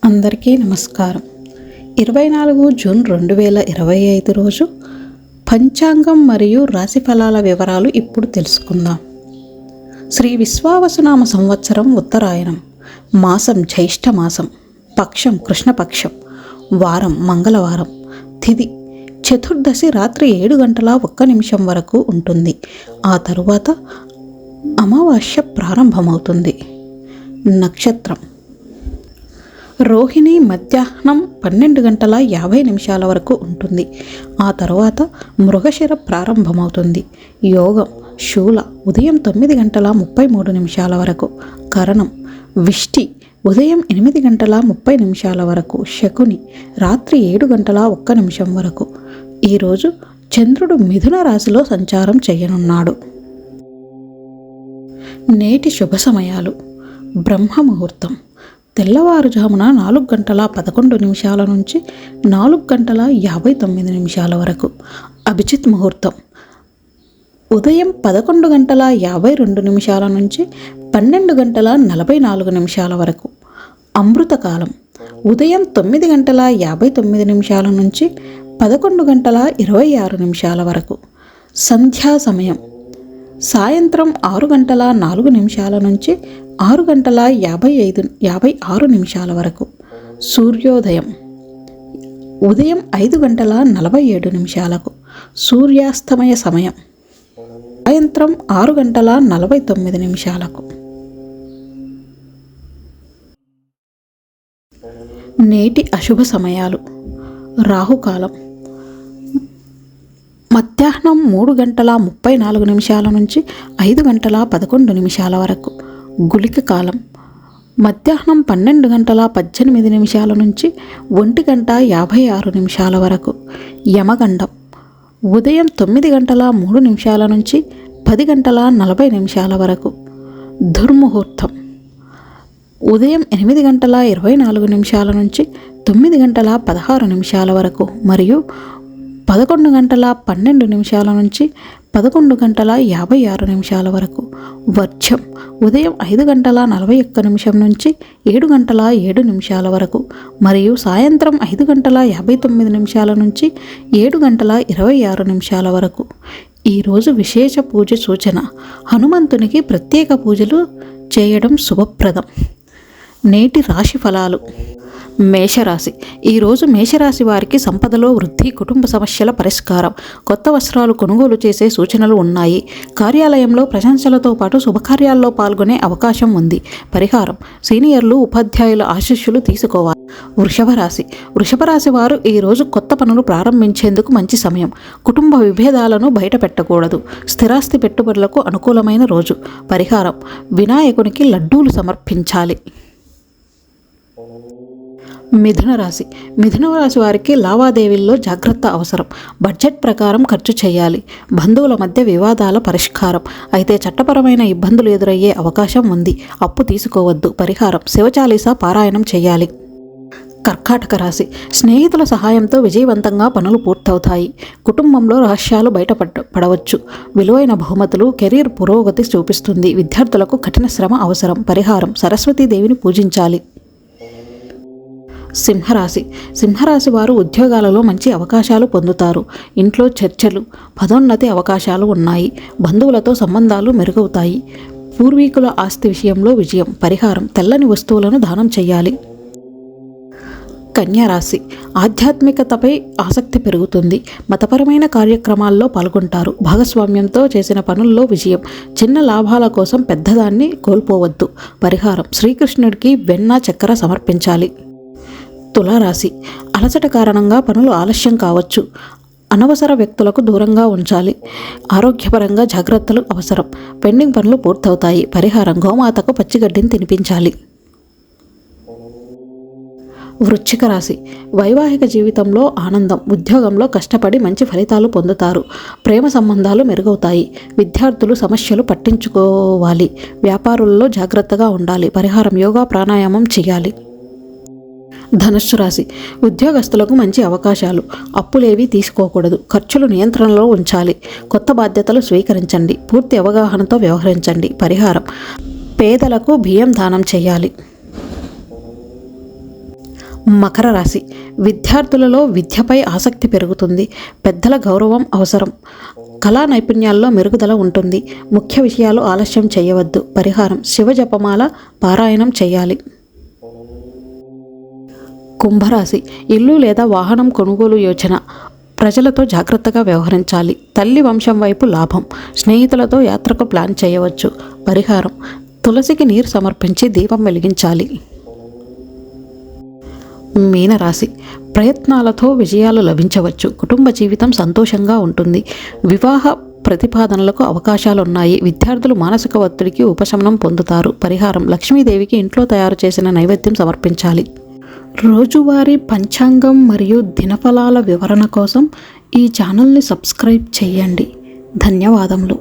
అందరికీ నమస్కారం. 24 జూన్ 2025 రోజు పంచాంగం మరియు రాశి ఫలాల వివరాలు ఇప్పుడు తెలుసుకుందాం. శ్రీ విశ్వావసునామ సంవత్సరం ఉత్తరాయణం, మాసం జ్యేష్ఠ మాసం, పక్షం కృష్ణపక్షం, వారం మంగళవారం, తిథి చతుర్దశి రాత్రి 7:01 వరకు ఉంటుంది. ఆ తరువాత అమావాస్య ప్రారంభమవుతుంది. నక్షత్రం రోహిణి మధ్యాహ్నం 12:50 వరకు ఉంటుంది. ఆ తరువాత మృగశిర ప్రారంభమవుతుంది. యోగం శూల ఉదయం 9:33 వరకు, కరణం విష్టి ఉదయం 8:30 వరకు, శకుని రాత్రి 7:01 వరకు. ఈరోజు చంద్రుడు మిథున రాశిలో సంచారం చేయనున్నాడు. నేటి శుభ సమయాలు: బ్రహ్మ ముహూర్తం తెల్లవారుజామున 4:11 నుంచి 4:59 వరకు. అభిజిత్ ముహూర్తం ఉదయం 11:52 నుంచి 12:44 వరకు. అమృతకాలం ఉదయం 9:59 నుంచి 11:26 వరకు. సంధ్యా సమయం సాయంత్రం 6:04 నుంచి 6:56 వరకు. సూర్యోదయం ఉదయం 5:47. సూర్యాస్తమయ సమయం సాయంత్రం 6:49. నేటి అశుభ సమయాలు: రాహుకాలం మధ్యాహ్నం 3:34 నుంచి 5:11 వరకు. గుళిక కాలం మధ్యాహ్నం 12:18 నుంచి 1:56 వరకు. యమగండం ఉదయం 9:03 నుంచి 10:40 వరకు. దుర్ముహూర్తం ఉదయం 8:24 నుంచి 9:16 వరకు మరియు 11:12 నుంచి 11:56 వరకు. వర్జ్యం ఉదయం 5:41 నుంచి 7:07 వరకు మరియు సాయంత్రం 5:59 నుంచి 7:26 వరకు. ఈరోజు విశేష పూజ సూచన: హనుమంతునికి ప్రత్యేక పూజలు చేయడం శుభప్రదం. నేటి రాశి ఫలాలు: మేషరాశి ఈరోజు మేషరాశి వారికి సంపదలో వృద్ధి, కుటుంబ సమస్యల పరిష్కారం, కొత్త వస్త్రాలు కొనుగోలు చేసే సూచనలు ఉన్నాయి. కార్యాలయంలో ప్రశంసలతో పాటు శుభకార్యాల్లో పాల్గొనే అవకాశం ఉంది. పరిహారం: సీనియర్లు ఉపాధ్యాయుల ఆశీస్సులు తీసుకోవాలి. వృషభ రాశి వారు ఈరోజు కొత్త పనులు ప్రారంభించేందుకు మంచి సమయం. కుటుంబ విభేదాలను బయట పెట్టకూడదు. స్థిరాస్తి పెట్టుబడులకు అనుకూలమైన రోజు. పరిహారం: వినాయకునికి లడ్డూలు సమర్పించాలి. మిథున రాశి వారికి లావాదేవీల్లో జాగ్రత్త అవసరం. బడ్జెట్ ప్రకారం ఖర్చు చేయాలి. బంధువుల మధ్య వివాదాల పరిష్కారం అయితే చట్టపరమైన ఇబ్బందులు ఎదురయ్యే అవకాశం ఉంది. అప్పు తీసుకోవద్దు. పరిహారం: శివచాలీసా పారాయణం చేయాలి. కర్కాటక రాశి స్నేహితుల సహాయంతో విజయవంతంగా పనులు పూర్తవుతాయి. కుటుంబంలో రహస్యాలు బయటపడవచ్చు. విలువైన బహుమతులు, కెరీర్ పురోగతి చూపిస్తుంది. విద్యార్థులకు కఠిన శ్రమ అవసరం. పరిహారం: సరస్వతీదేవిని పూజించాలి. సింహరాశి వారు ఉద్యోగాలలో మంచి అవకాశాలు పొందుతారు. ఇంట్లో చర్చలు, పదోన్నతి అవకాశాలు ఉన్నాయి. బంధువులతో సంబంధాలు మెరుగవుతాయి. పూర్వీకుల ఆస్తి విషయంలో విజయం. పరిహారం: తెల్లని వస్తువులను దానం చేయాలి. కన్యారాశి ఆధ్యాత్మికతపై ఆసక్తి పెరుగుతుంది. మతపరమైన కార్యక్రమాల్లో పాల్గొంటారు. భాగస్వామ్యంతో చేసిన పనుల్లో విజయం. చిన్న లాభాల కోసం పెద్దదాన్ని కోల్పోవద్దు. పరిహారం: శ్రీకృష్ణుడికి వెన్న, చక్కెర సమర్పించాలి. తులారాశి అలసట కారణంగా పనులు ఆలస్యం కావచ్చు. అనవసర వ్యక్తులకు దూరంగా ఉంచాలి. ఆరోగ్యపరంగా జాగ్రత్తలు అవసరం. పెండింగ్ పనులు పూర్తవుతాయి. పరిహారం: గోమాతకు పచ్చిగడ్డిని తినిపించాలి. వృశ్చిక రాశి వైవాహిక జీవితంలో ఆనందం. ఉద్యోగంలో కష్టపడి మంచి ఫలితాలు పొందుతారు. ప్రేమ సంబంధాలు మెరుగవుతాయి. విద్యార్థులు సమస్యలు పట్టించుకోవాలి. వ్యాపారుల్లో జాగ్రత్తగా ఉండాలి. పరిహారం: యోగా ప్రాణాయామం చేయాలి. ధనుస్సు రాశి ఉద్యోగస్తులకు మంచి అవకాశాలు. అప్పులేవి తీసుకోకూడదు. ఖర్చులు నియంత్రణలో ఉంచాలి. కొత్త బాధ్యతలు స్వీకరించండి. పూర్తి అవగాహనతో వ్యవహరించండి. పరిహారం: పేదలకు బియ్యం దానం చేయాలి. మకర రాశి విద్యార్థులలో విద్యపై ఆసక్తి పెరుగుతుంది. పెద్దల గౌరవం అవసరం. కళా నైపుణ్యాల్లో మెరుగుదల ఉంటుంది. ముఖ్య విషయాలు ఆలస్యం చేయవద్దు. పరిహారం: శివ జపమాల పారాయణం చేయాలి. కుంభరాశి ఇల్లు లేదా వాహనం కొనుగోలు యోచన. ప్రజలతో జాగ్రత్తగా వ్యవహరించాలి. తల్లి వంశం వైపు లాభం. స్నేహితులతో యాత్రకు ప్లాన్ చేయవచ్చు. పరిహారం: తులసికి నీరు సమర్పించి దీపం వెలిగించాలి. మీనరాశి ప్రయత్నాలతో విజయాలు లభించవచ్చు. కుటుంబ జీవితం సంతోషంగా ఉంటుంది. వివాహ ప్రతిపాదనలకు అవకాశాలున్నాయి. విద్యార్థులు మానసిక ఒత్తిడికి ఉపశమనం పొందుతారు. పరిహారం: లక్ష్మీదేవికి ఇంట్లో తయారు చేసిన నైవేద్యం సమర్పించాలి. రోజువారీ పంచాంగం మరియు దినఫలాల వివరణ కోసం ఈ ఛానల్ని సబ్స్క్రైబ్ చేయండి. ధన్యవాదములు.